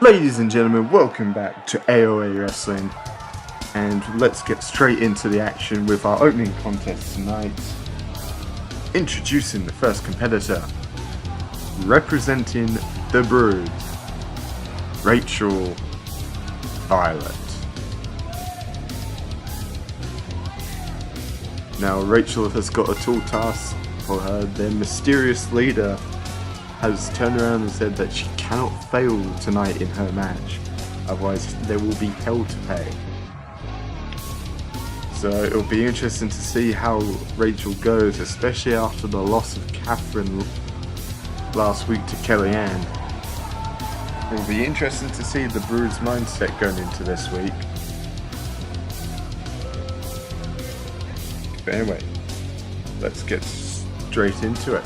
Ladies and gentlemen, welcome back to AOA Wrestling, and let's get straight into the action with our opening contest tonight. Introducing the first competitor, representing the Brood, Rachel Violet. Now Rachel has got a tall task for her. Their mysterious leader has turned around and said that she cannot fail tonight in her match, otherwise there will be hell to pay. So it'll be interesting to see how Rachel goes, especially after the loss of Catherine last week to Kellyanne. It'll be interesting to see the Brood's mindset going into this week. But anyway, let's get straight into it.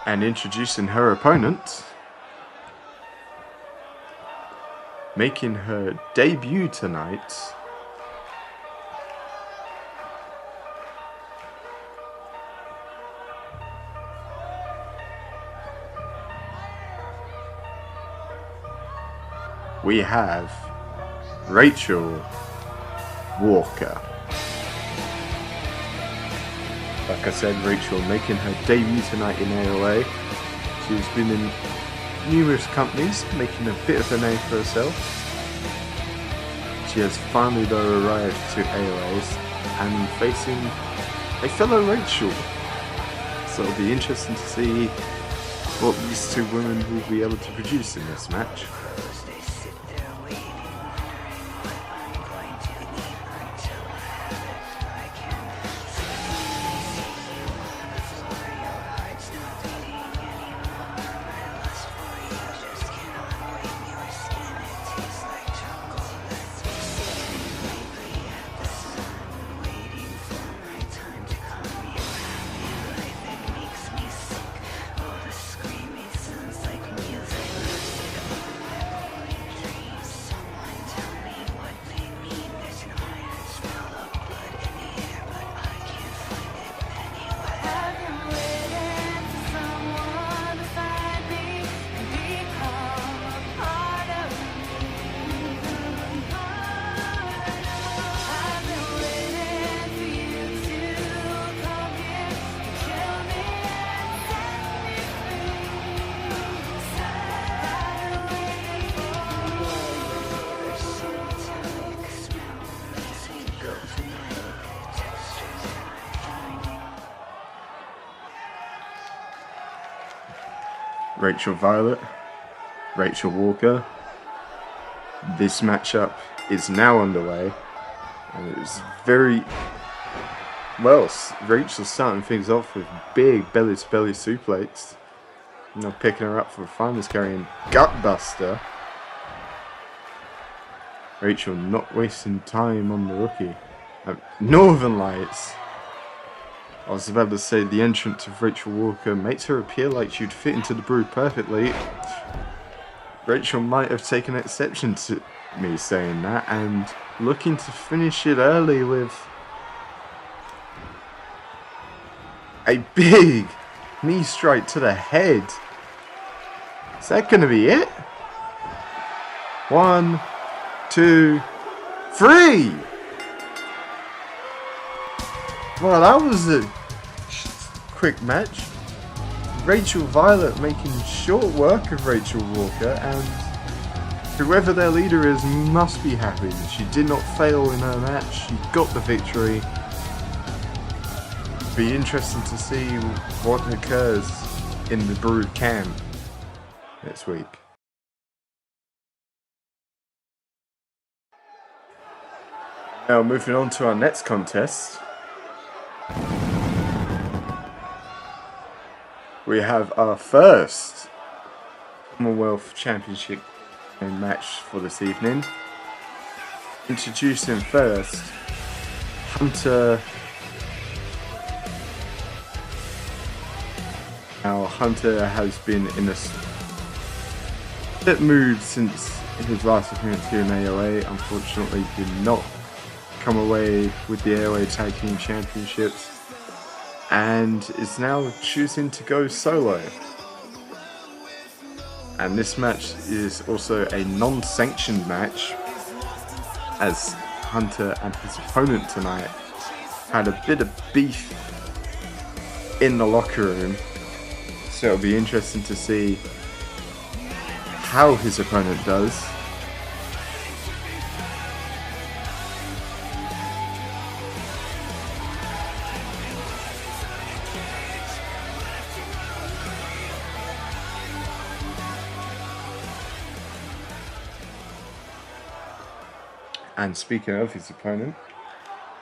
And introducing her opponent, making her debut tonight, we have Rachel Walker. Like I said, Rachel making her debut tonight in AOA. She's been in numerous companies, making a bit of a name for herself. She has finally though arrived to AOAs and facing a fellow Rachel. So it'll be interesting to see what these two women will be able to produce in this match. Rachel Violet, Rachel Walker. This matchup is now underway, and it's very well. Rachel's starting things off with big belly-to-belly suplex. Now picking her up for a finals carrying gutbuster. Rachel not wasting time on the rookie. Northern Lights. I was about to say the entrance of Rachel Walker makes her appear like she'd fit into the Brood perfectly. Rachel might have taken exception to me saying that and looking to finish it early with a big knee strike to the head. Is that going to be it? 1, 2, 3! Well, that was a quick match. Rachel Violet making short work of Rachel Walker, and whoever their leader is must be happy. She did not fail in her match. She got the victory. Be interesting to see what occurs in the Brood camp next week. Now moving on to our next contest. We have our first Commonwealth Championship match for this evening. Introducing first Hunter. Now Hunter has been in a split mood since his last appearance here in AOA, unfortunately did not come away with the AOA Tag Team Championships and is now choosing to go solo. And this match is also a non-sanctioned match, as Hunter and his opponent tonight had a bit of beef in the locker room. So it'll be interesting to see how his opponent does. And speaking of his opponent,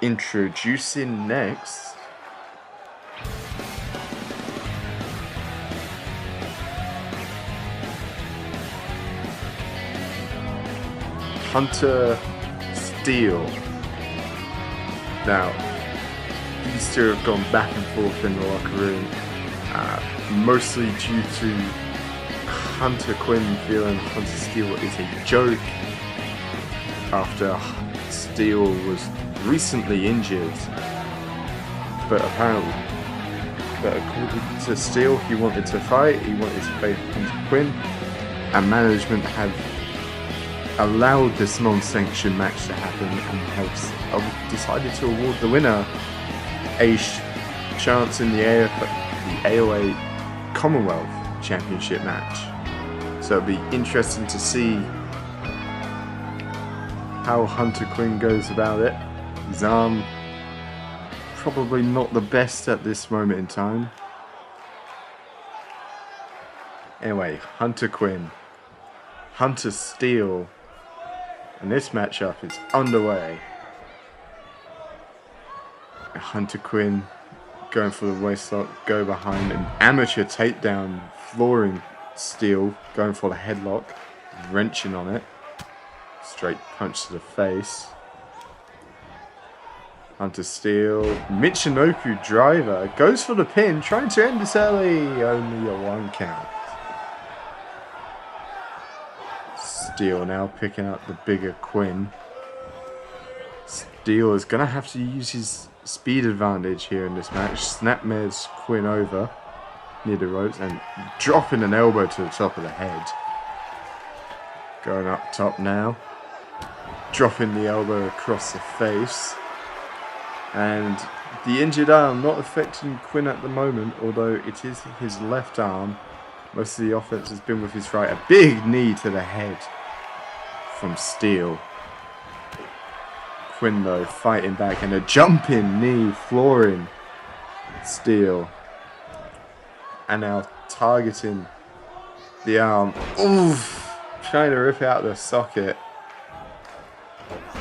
introducing next Hunter Steel. Now, these two have gone back and forth in the locker room, mostly due to Hunter Quinn feeling Hunter Steel is a joke after Steel was recently injured. But apparently, according to Steel, he wanted to fight, he wanted to face Hunter Quinn, and management have allowed this non-sanctioned match to happen and have decided to award the winner a chance in the AOA Commonwealth Championship match. So it'll be interesting to see how Hunter Quinn goes about it. His arm probably not the best at this moment in time. Anyway, Hunter Quinn, Hunter Steel, and this matchup is underway. Hunter Quinn going for the waistlock, go behind, an amateur takedown, flooring Steel, going for the headlock, wrenching on it. Straight punch to the face. Hunter Steel, Michinoku driver, goes for the pin, trying to end this early, only a 1 count. Steel now picking up the bigger Quinn. Steel is going to have to use his speed advantage here in this match. Snapmares Quinn over near the ropes and dropping an elbow to the top of the head. Going up top now. Dropping the elbow across the face. And the injured arm not affecting Quinn at the moment, although it is his left arm. Most of the offense has been with his right. A big knee to the head from Steel. Quinn though fighting back and a jumping knee flooring Steel. And now targeting the arm. Oof! Trying to rip out the socket.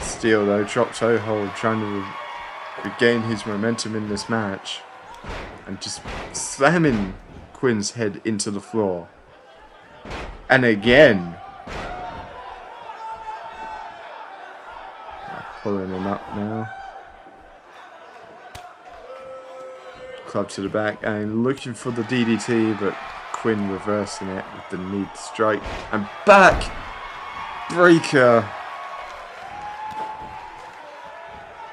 Steel though, drop toe hold, trying to regain his momentum in this match. And just slamming Quinn's head into the floor. And again. Pulling him up now. Club to the back and looking for the DDT, but Quinn reversing it with the knee strike. And back! Breaker!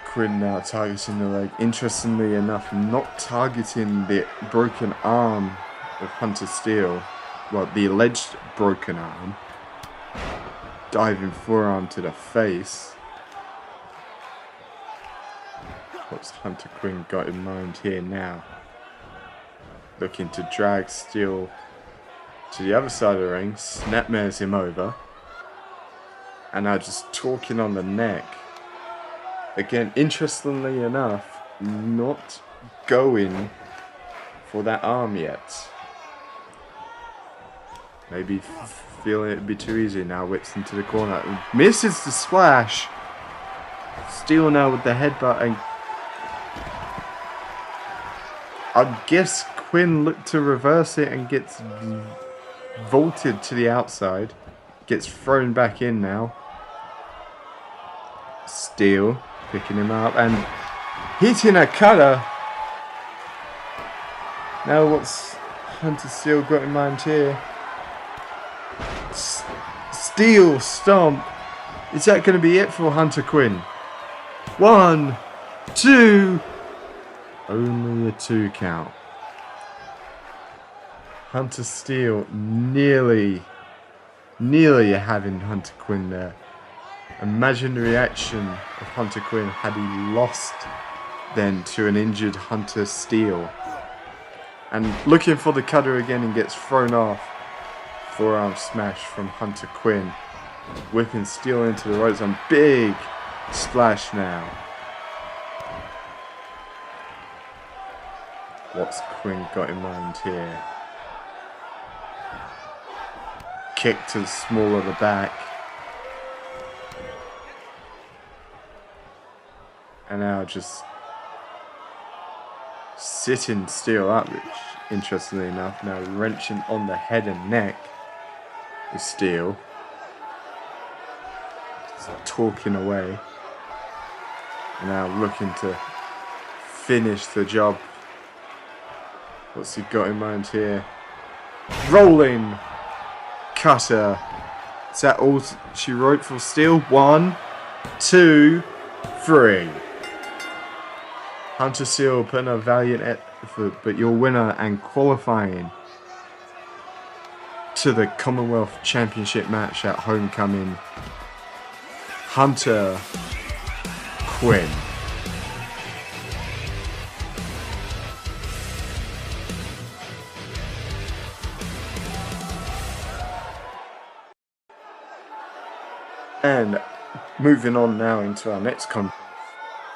Quinn now targeting the leg. Interestingly enough, not targeting the broken arm of Hunter Steel. Well, the alleged broken arm. Diving forearm to the face. What's Hunter Quinn got in mind here now? Looking to drag Steel to the other side of the ring. Snapmares him over. And now just talking on the neck. Again, interestingly enough, not going for that arm yet. Maybe feeling it'd be too easy now. Whips into the corner. Misses the splash. Steel now with the headbutt and I guess Quinn looked to reverse it and gets vaulted to the outside. Gets thrown back in now. Steel picking him up and hitting a cutter. Now what's Hunter Steel got in mind here? steel stomp. Is that going to be it for Hunter Quinn? 1, 2. Only a 2 count. Hunter Steel nearly having Hunter Quinn there. Imagine the reaction of Hunter Quinn had he lost then to an injured Hunter Steel. And looking for the cutter again and gets thrown off. Forearm smash from Hunter Quinn. Whipping Steel into the ropes and big splash now. What's Quinn got in mind here? Kick to the small of the back. And now just sitting Steel up, which interestingly enough now wrenching on the head and neck with Steel. Just talking away. And now looking to finish the job. What's he got in mind here? Rolling cutter. Is that all she wrote for Steel? 1, 2, 3. Hunter Steel putting a valiant effort, but your winner and qualifying to the Commonwealth Championship match at Homecoming, Hunter Quinn. And moving on now into our next contest,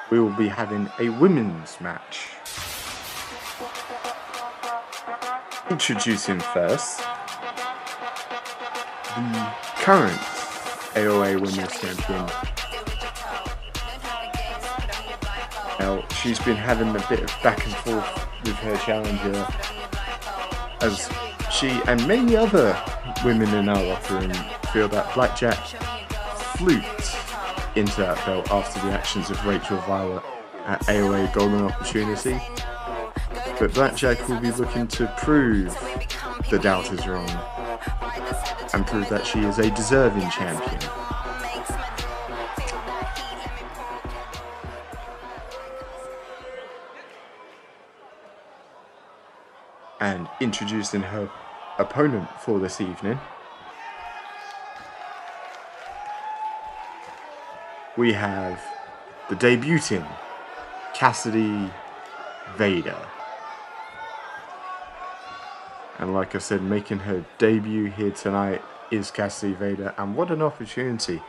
we will be having a women's match. Introducing first, the current AOA Women's Champion. Now, she's been having a bit of back and forth with her challenger, as she and many other women in our locker room feel that Blackjack fluked into that belt after the actions of Rachel Violet at AOA Golden Opportunity. But Blackjack will be looking to prove the doubters wrong and prove that she is a deserving champion. And introducing her opponent for this evening, we have the debuting Cassidy Vader. And like I said, making her debut here tonight is Cassidy Vader. And what an opportunity.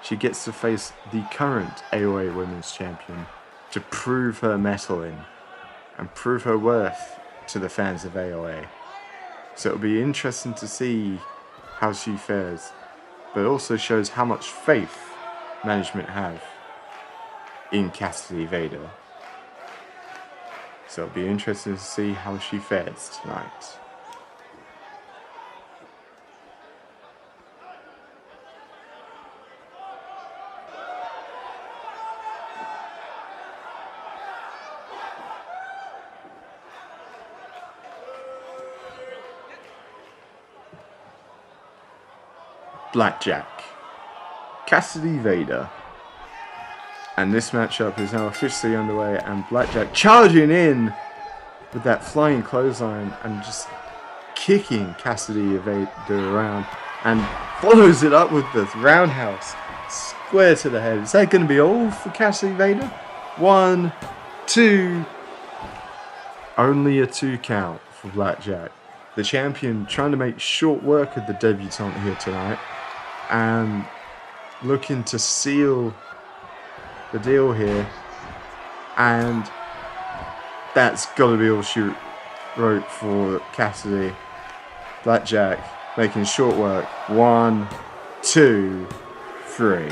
She gets to face the current AOA Women's Champion to prove her mettle in and prove her worth to the fans of AOA. So it'll be interesting to see how she fares. But it also shows how much faith management have in Cassidy Vader. So it'll be interesting to see how she fares tonight. Blackjack, Cassidy Vader. And this matchup is now officially underway, and Blackjack charging in with that flying clothesline and just kicking Cassidy Vader around, and follows it up with the roundhouse square to the head. Is that going to be all for Cassidy Vader? 1, 2. Only a 2 count for Blackjack. The champion trying to make short work of the debutante here tonight and looking to seal the deal here, and that's got to be all she wrote for Cassidy. Blackjack making short work. 1, 2, 3.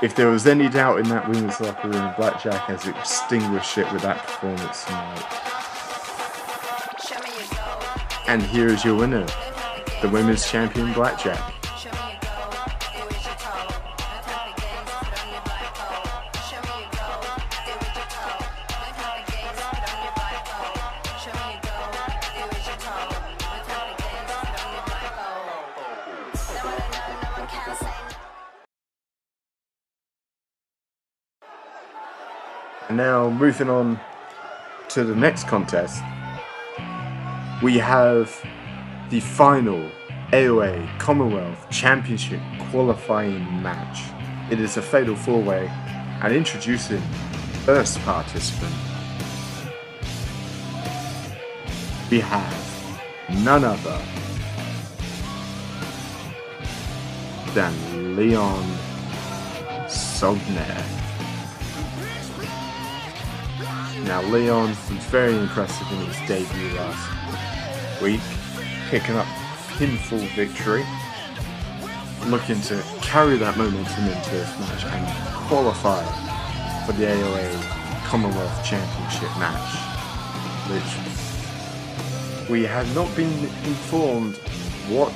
If there was any doubt in that women's locker room, Blackjack has extinguished it with that performance tonight. And here is your winner, the women's champion Blackjack. And now moving on to the next contest, we have the final AOA Commonwealth Championship qualifying match. It is a fatal 4-way, and introducing first participant, we have none other than Leon Sogner. Now Leon was very impressive in his debut last week, picking up pinfall victory, looking to carry that momentum into this match and qualify for the AOA Commonwealth Championship match, which we have not been informed what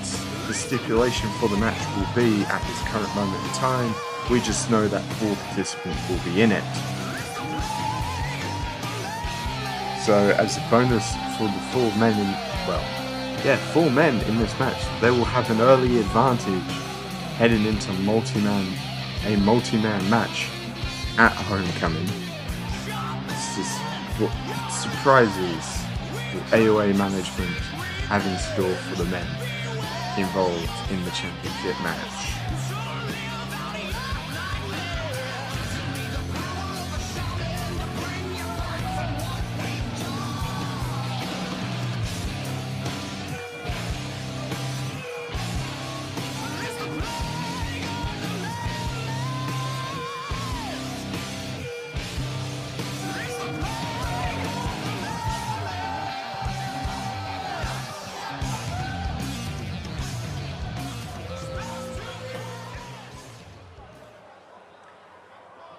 the stipulation for the match will be at this current moment in time. We just know that 4 participants will be in it. So as a bonus for the 4 men in, 4 men in this match, they will have an early advantage heading into a multi-man match at Homecoming. This is what surprises the AOA management have in store for the men involved in the championship match.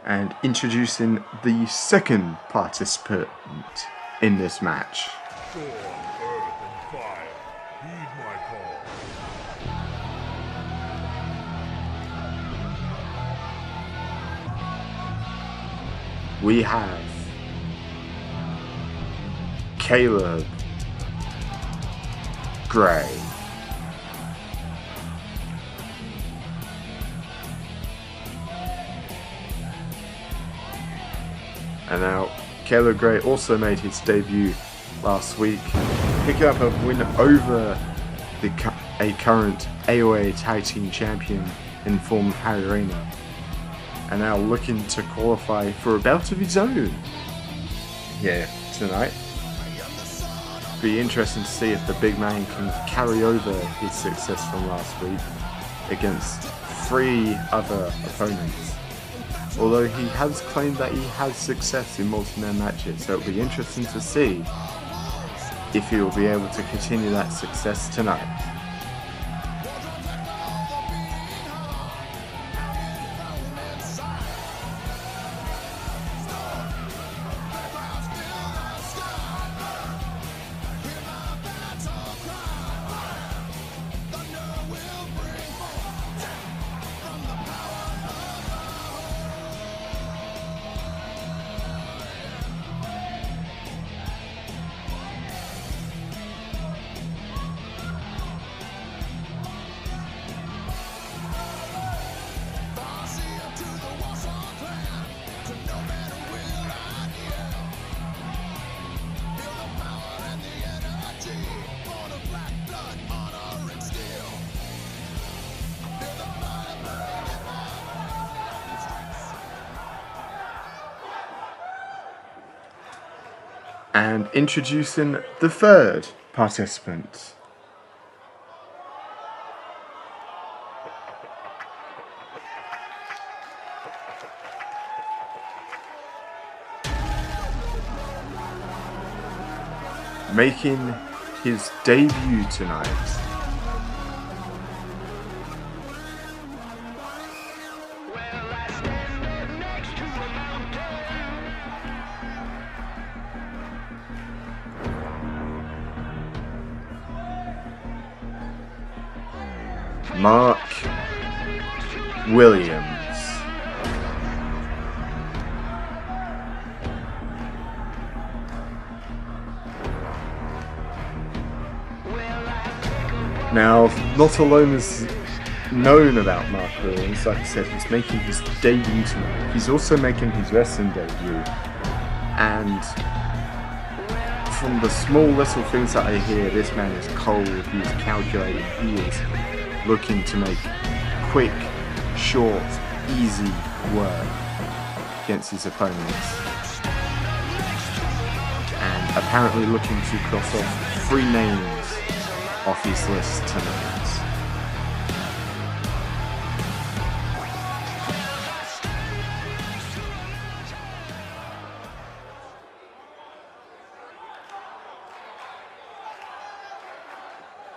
And introducing the second participant in this match. Storm, earth, and fire, heed my call. We have Caleb Gray. And now, Caleb Gray also made his debut last week, picking up a win over a current AOA Tag Team Champion in form of Harry Rayner, and now looking to qualify for a bout of his own here tonight. Be interesting to see if the big man can carry over his success from last week against 3 other opponents. Although he has claimed that he has success in multi-man matches, so it'll be interesting to see if he will be able to continue that success tonight. And introducing the third participant. Making his debut tonight. Mark Williams. Now, not alone is known about Mark Williams, like I said, he's making his debut tonight. He's also making his wrestling debut And from the small little things that I hear, this man is cold, he is calculating, he is looking to make quick, short, easy work against his opponents. And apparently looking to cross off 3 names off his list tonight.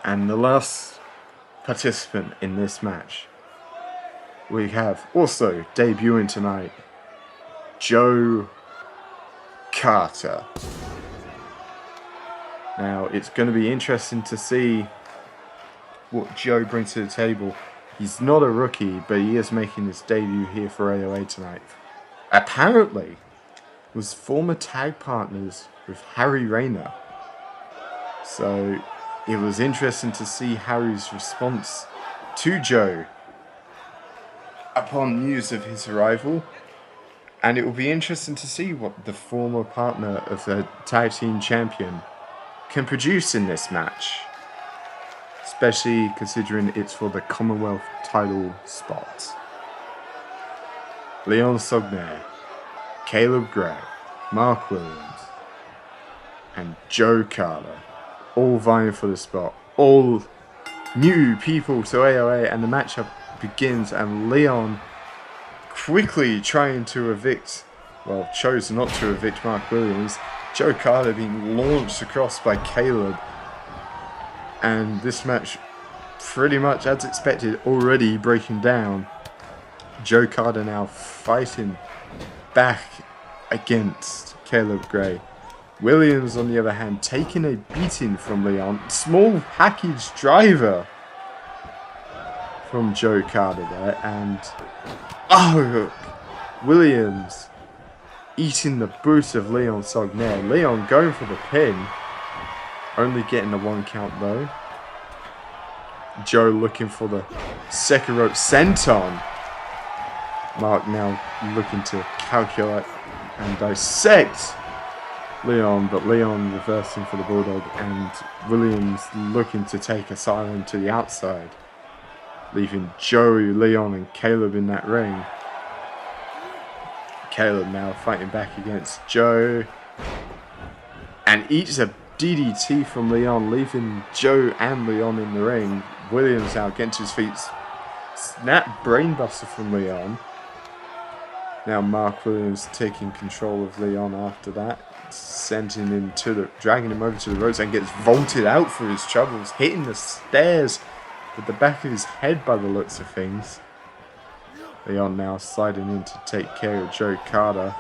And the last participant in this match, we have also debuting tonight, Joe Carter. Now, it's going to be interesting to see what Joe brings to the table. He's not a rookie, but he is making his debut here for AOA tonight. Apparently, was former tag partners with Harry Rayner. So it was interesting to see Harry's response to Joe upon news of his arrival. And it will be interesting to see what the former partner of the tag team champion can produce in this match. Especially considering it's for the Commonwealth title spot. Leon Sogner, Caleb Gray, Mark Williams, and Joe Carter, all vying for the spot. All new people to AOA, and the matchup begins, and Leon quickly trying to evict, well, chose not to evict Mark Williams. Joe Carter being launched across by Caleb. And this match, pretty much as expected, already breaking down. Joe Carter now fighting back against Caleb Gray. Williams, on the other hand, taking a beating from Leon. Small package driver from Joe Carter there. And, oh, Williams eating the boot of Leon Sogner. Leon going for the pin. Only getting the 1 count though. Joe looking for the second rope senton. Mark now looking to calculate and dissect Leon, but Leon reversing for the Bulldog, and Williams looking to take Asylum to the outside, leaving Joey, Leon and Caleb in that ring. Caleb now fighting back against Joe and eats a DDT from Leon, leaving Joe and Leon in the ring. Williams now getting to his feet. Snap brainbuster from Leon. Now Mark Williams taking control of Leon after that. Sending him to the, dragging him over to the ropes, and gets vaulted out for his troubles. Hitting the stairs with the back of his head by the looks of things. Leon now sliding in to take care of Joe Carter.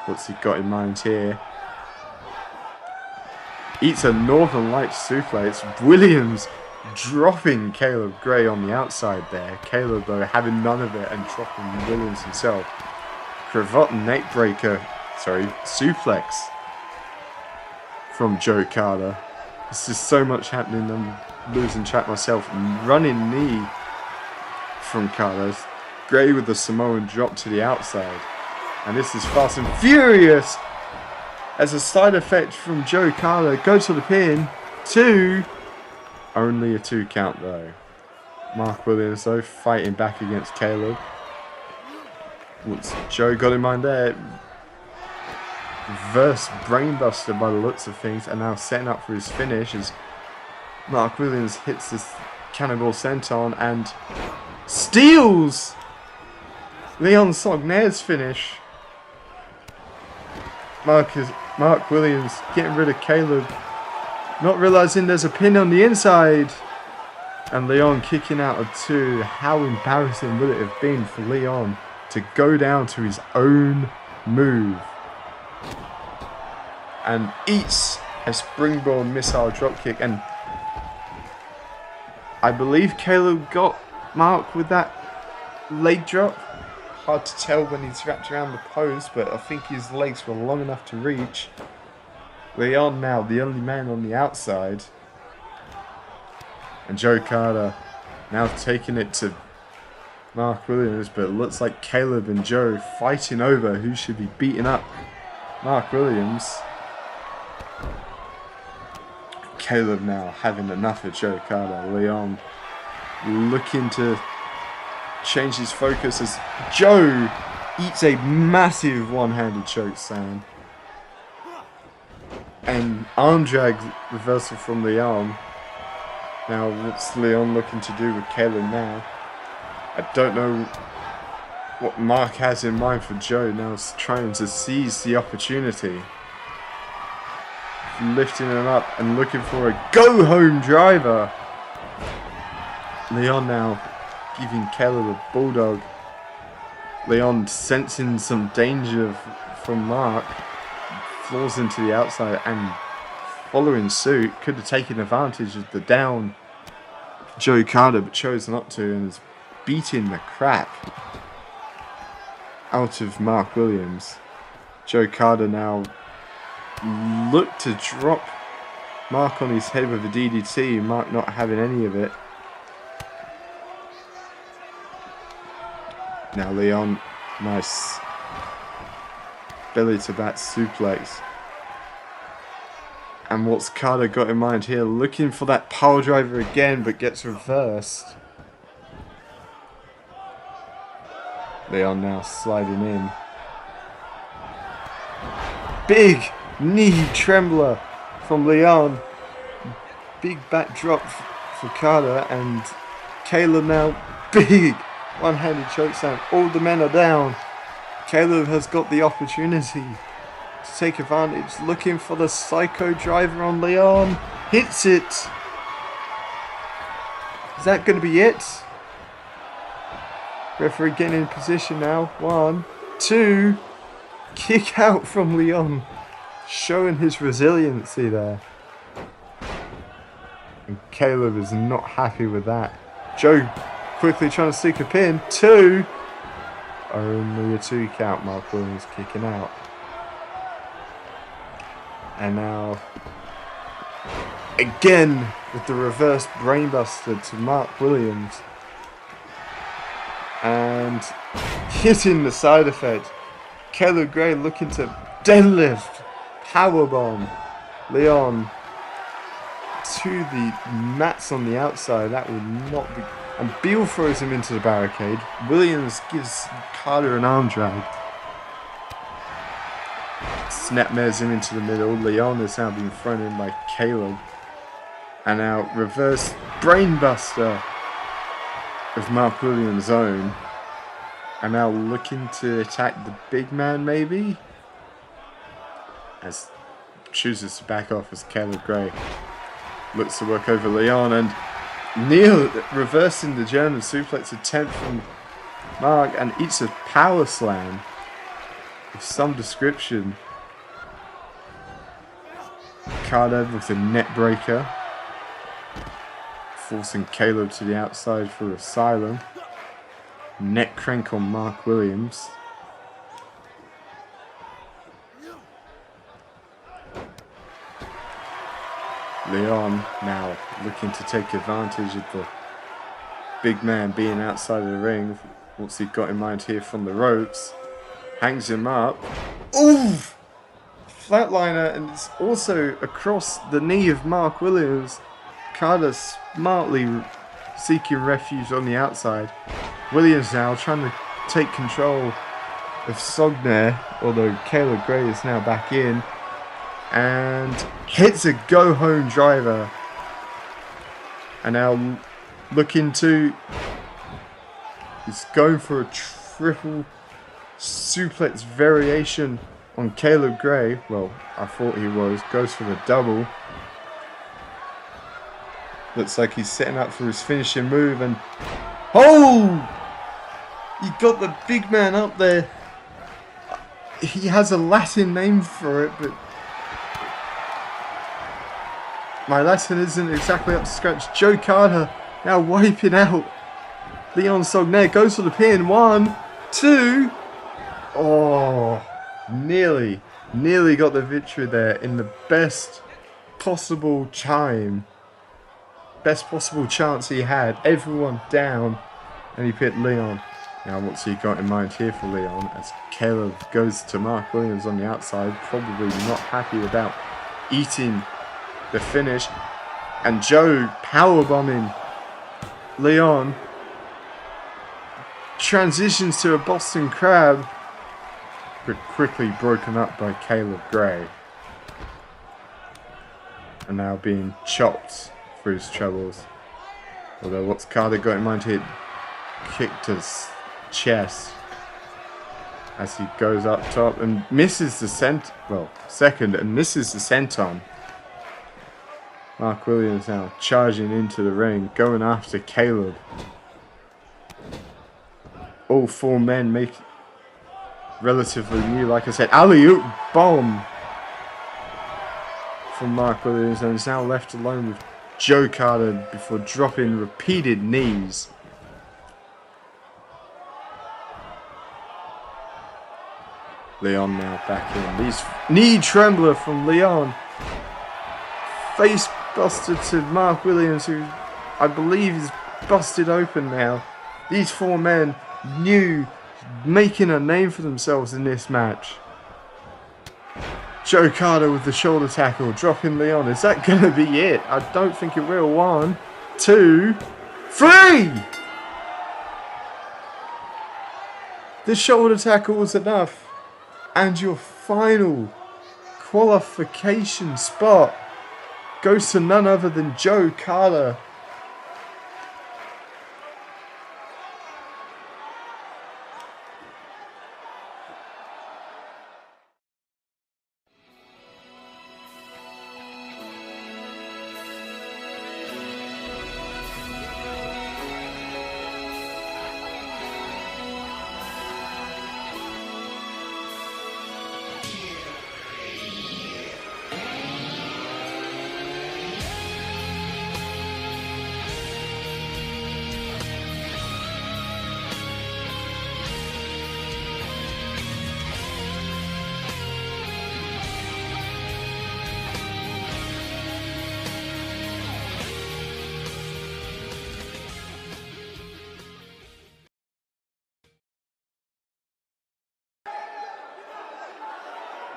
What's he got in mind here? Eats a Northern Lights suplex. Williams dropping Caleb Gray on the outside there. Caleb, though, having none of it and dropping Williams himself. Cravat neckbreaker, suplex from Joe Carter. There's just so much happening. I'm losing track myself. Running knee from Carter. Gray with the Samoan drop to the outside. And this is Fast and Furious. As a side effect from Joe Carter, go to the pin. 2. Only a 2 count though. Mark Williams though fighting back against Caleb. What's Joe got in mind there? Reverse brainbuster by the looks of things, and now setting up for his finish as Mark Williams hits this cannonball senton and steals Leon Sogner's finish. Mark Williams getting rid of Caleb, not realizing there's a pin on the inside, and Leon kicking out of 2. How embarrassing would it have been for Leon to go down to his own move, and eats a springboard missile dropkick. And I believe Caleb got Mark with that leg drop. Hard to tell when he's wrapped around the post, but I think his legs were long enough to reach. Leon now the only man on the outside. And Joe Carter now taking it to Mark Williams, but it looks like Caleb and Joe fighting over who should be beaten up Mark Williams. Caleb now having enough of Joe Carter. Leon looking to change his focus as Joe eats a massive one-handed choke slam. And arm drag reversal from Leon. Now what's Leon looking to do with Caleb now? I don't know what Mark has in mind for Joe. Now he's trying to seize the opportunity. Lifting him up and looking for a go-home driver. Leon now giving Caleb a bulldog. Leon sensing some danger from Mark. Floors into the outside and following suit. Could have taken advantage of the down Joe Carter, but chose not to, and is beating the crap out of Mark Williams. Joe Carter now look to drop Mark on his head with a DDT, Mark not having any of it. Now Leon, nice belly to back suplex. And what's Carter got in mind here? Looking for that power driver again, but gets reversed. Leon now sliding in. Big knee trembler from Leon. Big back drop for Carter, and Caleb now big one-handed chokeslam. All the men are down. Caleb has got the opportunity to take advantage. Looking for the psycho driver on Leon. Hits it. Is that going to be it? Referee getting in position now. 1, 2. Kick out from Leon. Showing his resiliency there. And Caleb is not happy with that. Joe quickly trying to seek a pin. 2. Only a 2 count. Mark Williams kicking out. And now again with the reverse brainbuster to Mark Williams. And hitting the side effect. Caleb Gray looking to deadlift, powerbomb Leon to the mats on the outside. That would not be. And Beal throws him into the barricade. Williams gives Carter an arm drag. Snapmares him into the middle. Leon is now being thrown in by Caleb. And now reverse brainbuster of Mark Williams' own. And now looking to attack the big man maybe? As chooses to back off as Caleb Gray looks to work over Leon, and Neil reversing the German suplex attempt from Mark and eats a power slam of some description. Carter with a net breaker, forcing Caleb to the outside for Asylum. Neck crank on Mark Williams. Leon now looking to take advantage of the big man being outside of the ring. What's he got in mind here from the ropes? Hangs him up. Oof! Flatliner, and it's also across the knee of Mark Williams. Carter smartly seeking refuge on the outside. Williams now trying to take control of Sogner, although Caleb Gray is now back in. And hits a go-home driver. And now looking to... He's going for a triple suplex variation on Caleb Gray. Well, I thought he was. Goes for the double. Looks like he's setting up for his finishing move. And... Oh! He got the big man up there. He has a Latin name for it, but... my Latin isn't exactly up to scratch. Joe Carter now wiping out Leon Sogner. Goes for the pin. 1, 2. Oh, nearly got the victory there in the best possible time. Best possible chance he had. Everyone down. And he pinned Leon. Now, what's he got in mind here for Leon? As Caleb goes to Mark Williams on the outside, probably not happy about eating the finish. And Joe powerbombing Leon. Transitions to a Boston Crab, but quickly broken up by Caleb Gray. And now being chopped for his troubles. Although what's Carter got in mind here? Kicked his chest as he goes up top and misses the second and misses the senton. Mark Williams now charging into the ring, going after Caleb. All four men make relatively new, like I said, alley-oop bomb from Mark Williams, and is now left alone with Joe Carter before dropping repeated knees. Leon now back in. These knee trembler from Leon. Face buster to Mark Williams, who I believe is busted open now. These four men new, making a name for themselves in this match. Joe Carter with the shoulder tackle, dropping Leon. Is that going to be it? I don't think it will. 1, 2, 3! The shoulder tackle was enough. And your final qualification spot goes to none other than Joe Carter.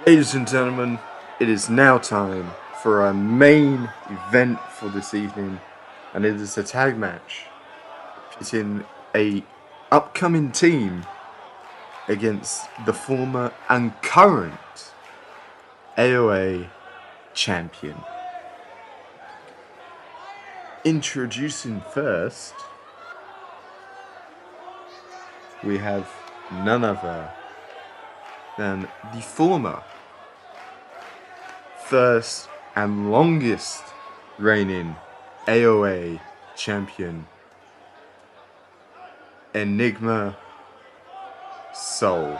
Ladies and gentlemen, it is now time for our main event for this evening, and it is a tag match pitting a upcoming team against the former and current AOA champion. Introducing first, we have none other than the former first and longest reigning AOA champion, Enigma Soul.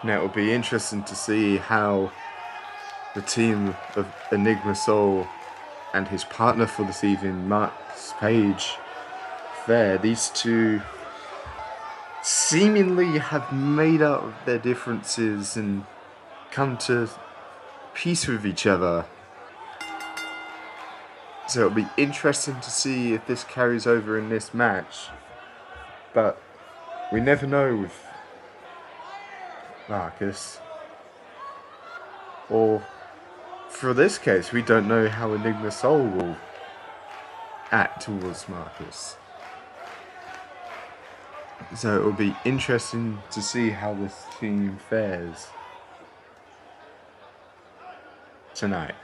Now it will be interesting to see how the team of Enigma Soul and his partner for this evening, Max Page, fare. These two seemingly have made up their differences and come to peace with each other. So it'll be interesting to see if this carries over in this match. But we never know with Marcus. Or for this case, we don't know how Enigma Soul will act towards Marcus. So it will be interesting to see how this team fares tonight.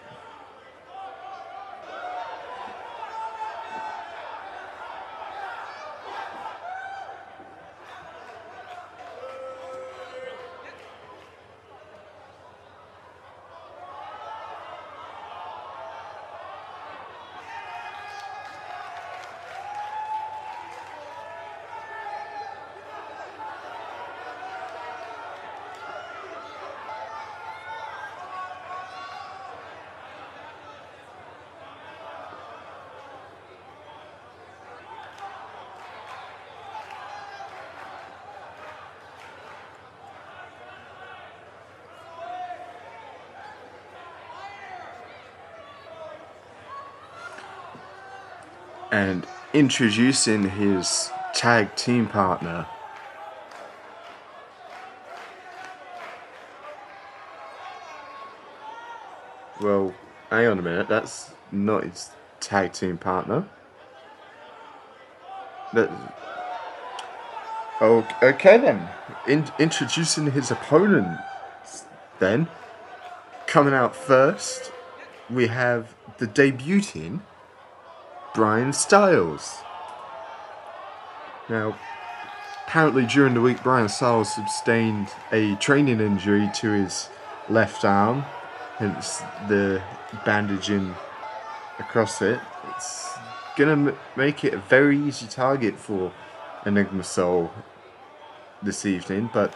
And introducing his tag team partner. Well, hang on a minute, that's not his tag team partner. Okay then. Introducing his opponent then. Coming out first, we have the debuting Brian Styles. Now, apparently during the week, Brian Styles sustained a training injury to his left arm, hence the bandaging across it. It's gonna make it a very easy target for Enigma Soul this evening, but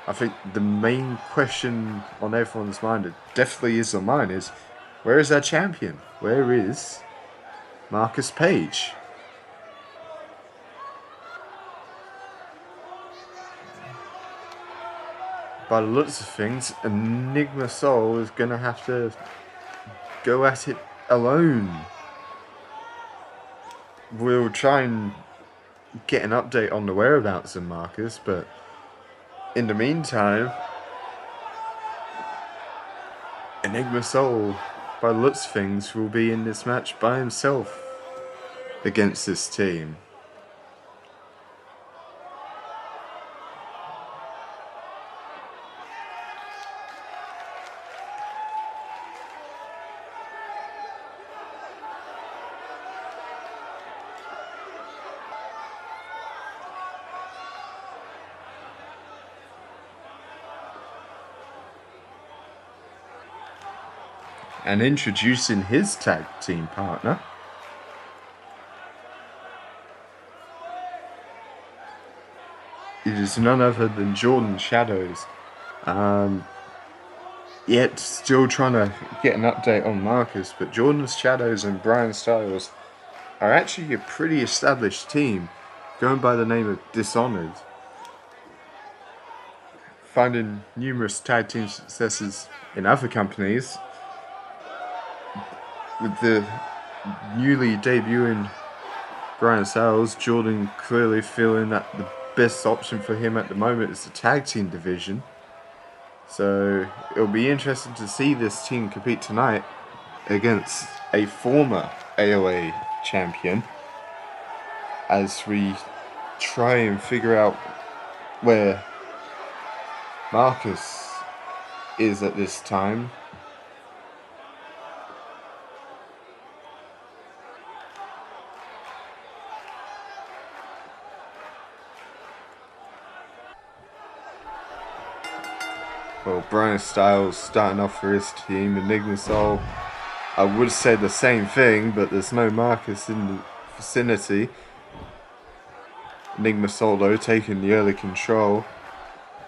I think the main question on everyone's mind, it definitely is on mine, is where is our champion? Where is Marcus Page? By the looks of things, Enigma Soul is going to have to go at it alone. We'll try and get an update on the whereabouts of Marcus, but in the meantime, Enigma Soul, by the looks of things, will be in this match by himself against this team. And introducing his tag team partner, it is none other than Jordan Shadows. Yet still trying to get an update on Marcus, but Jordan Shadows and Brian Styles are actually a pretty established team, going by the name of Dishonored, finding numerous tag team successes in other companies. With the newly debuting Brian Styles, Jordan clearly feeling that the best option for him at the moment is the tag team division. So it'll be interesting to see this team compete tonight against a former AOA champion as we try and figure out where Marcus is at this time. Well, Brian Styles starting off for his team, Enigma Soul. I would say the same thing, but there's no Marcus in the vicinity. Enigma Soul, though, taking the early control,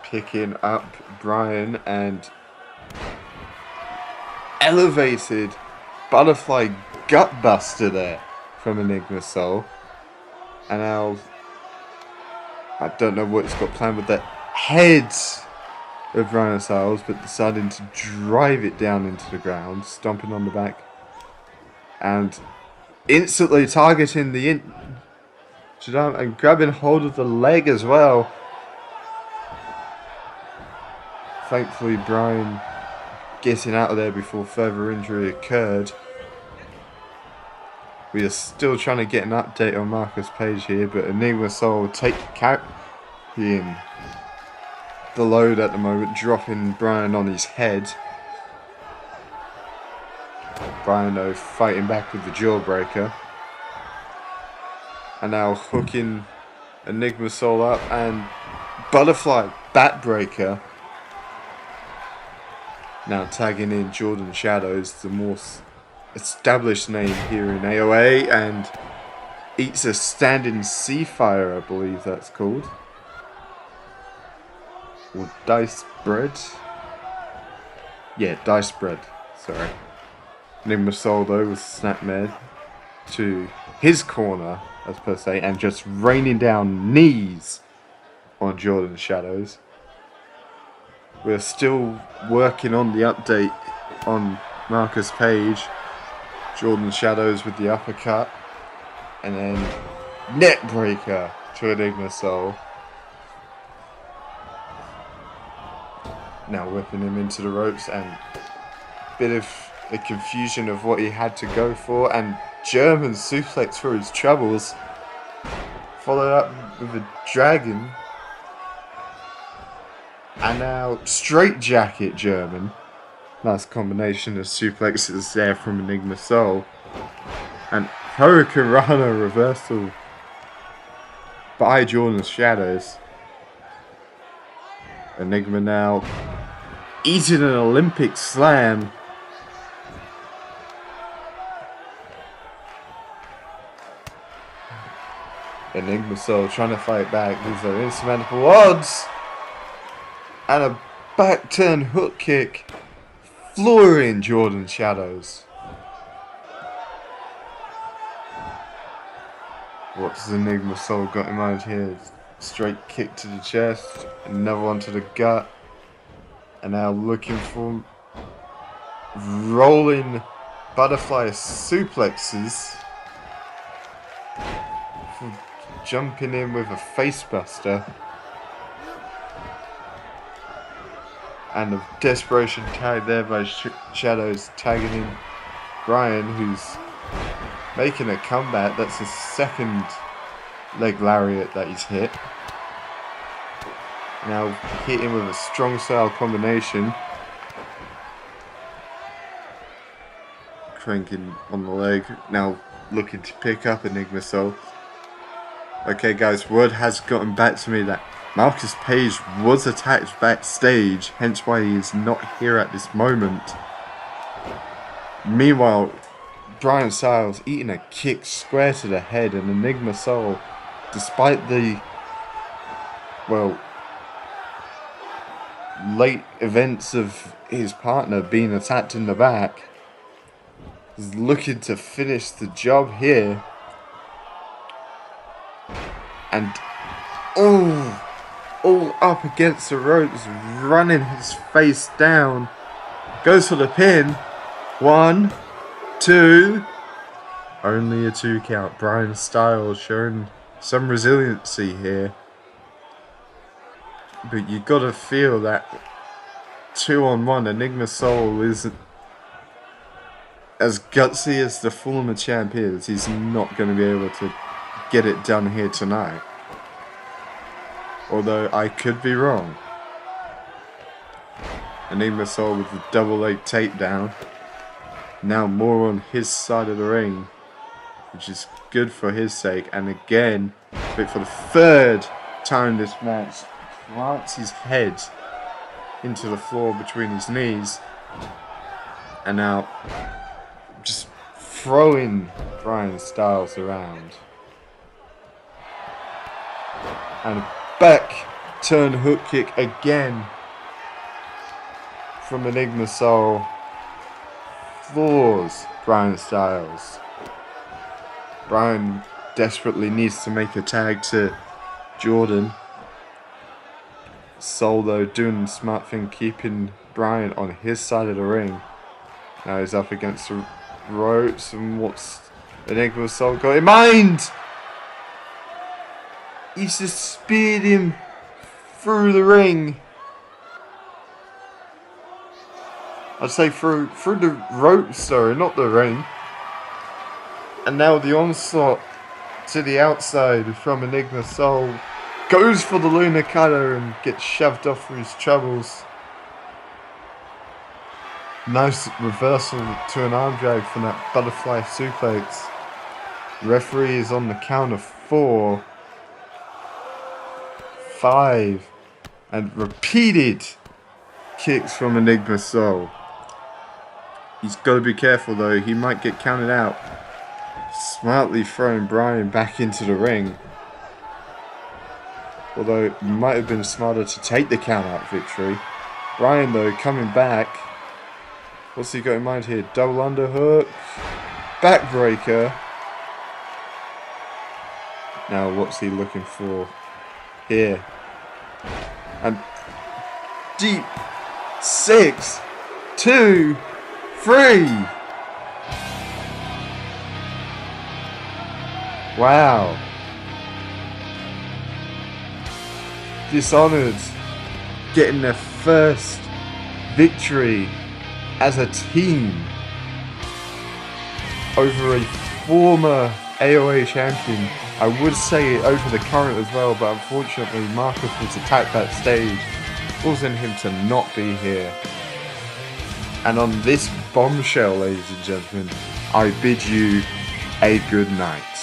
picking up Brian and elevated butterfly gutbuster there from Enigma Soul. And now, I don't know what he's got planned with that head of Brian Styles, but deciding to drive it down into the ground, stomping on the back, and instantly targeting the and grabbing hold of the leg as well. Thankfully, Brian getting out of there before further injury occurred. We are still trying to get an update on Marcus Page here, but Enigma Soul will take the load at the moment, dropping Brian on his head. Brian, though, fighting back with the jawbreaker. And now hooking Enigma Soul up and butterfly backbreaker. Now tagging in Jordan Shadows, the more established name here in AOA, and eats a standing sea fire, I believe that's called. Or dice bread? Yeah, dice bread. Sorry. Enigma Soul, though, was snapmare to his corner, as per se, and just raining down knees on Jordan Shadows. We're still working on the update on Marcus Page. Jordan Shadows with the uppercut. And then net breaker to Enigma Soul. Now whipping him into the ropes, and bit of a confusion of what he had to go for, and German suplex for his troubles. Followed up with a dragon. And now straight jacket German. Nice combination of suplexes there from Enigma Soul. And Hurricane Rana reversal by Jordan's Shadows. Enigma now eating an Olympic slam. Enigma Soul trying to fight back. These are insurmountable odds. And a back turn hook kick. Flooring Jordan's Shadows. What does Enigma Soul got in mind here? Straight kick to the chest. Another one to the gut. And now looking for rolling butterfly suplexes. Jumping in with a facebuster. And a desperation tag there by Shadows, tagging in Brian, who's making a comeback. That's his second leg lariat that he's hit. Now hitting with a strong style combination. Cranking on the leg. Now looking to pick up Enigma Soul. Okay guys, word has gotten back to me that Marcus Page was attacked backstage, hence why he is not here at this moment. Meanwhile, Brian Styles eating a kick square to the head, and Enigma Soul, despite the, well, late events of his partner being attacked in the back, is looking to finish the job here. And all up against the ropes, running his face down. Goes for the pin. 1, 2. Only a 2 count. Brian Styles showing some resiliency here. But you gotta feel that 2-on-1 Enigma Soul isn't as gutsy as the former champ is. He's not going to be able to get it done here tonight. Although I could be wrong. Enigma Soul with the double leg takedown. Now more on his side of the ring, which is good for his sake. And again, but for the third time this match, plants his head into the floor between his knees. And now just throwing Brian Styles around. And back turn hook kick again from Enigma Soul. Floors Brian Styles. Brian desperately needs to make a tag to Jordan. Soul though doing the smart thing, keeping Brian on his side of the ring. Now he's up against the ropes, and what's Enigma Soul got in mind? He's just speared him through the ring. I'd say through the ropes, sorry, not the ring. And now the onslaught to the outside from Enigma Soul. Goes for the Lunar Cutter and gets shoved off for his troubles. Nice reversal to an arm drag from that butterfly suplex. Referee is on the count of 4, 5, and repeated kicks from Enigma Soul. He's got to be careful though, he might get counted out. Smartly throwing Brian back into the ring. Although it might have been smarter to take the count out victory. Brian though coming back. What's he got in mind here? Double underhook. Backbreaker. Now what's he looking for here? And deep 6, 2, 3. Wow. Dishonored getting their first victory as a team over a former AOA champion. I would say over the current as well, but unfortunately Marcus was attacked backstage, causing him to not be here. And on this bombshell, ladies and gentlemen, I bid you a good night.